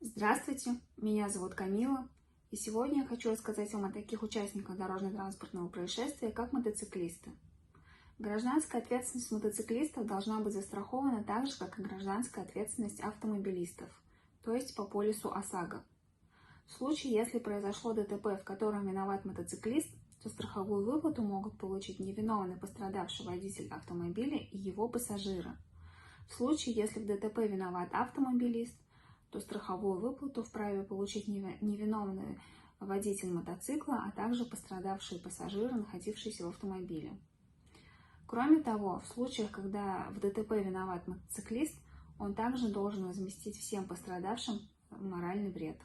Здравствуйте, меня зовут Камила, и сегодня я хочу рассказать вам о таких участниках дорожно-транспортного происшествия, как мотоциклисты. Гражданская ответственность мотоциклистов должна быть застрахована так же, как и гражданская ответственность автомобилистов, то есть по полису ОСАГО. В случае, если произошло ДТП, в котором виноват мотоциклист, то страховую выплату могут получить невиновный пострадавший водитель автомобиля и его пассажиры. В случае, если в ДТП виноват автомобилист, то страховую выплату вправе получить невиновный водитель мотоцикла, а также пострадавшие пассажиры, находившиеся в автомобиле. Кроме того, в случаях, когда в ДТП виноват мотоциклист, он также должен возместить всем пострадавшим моральный вред.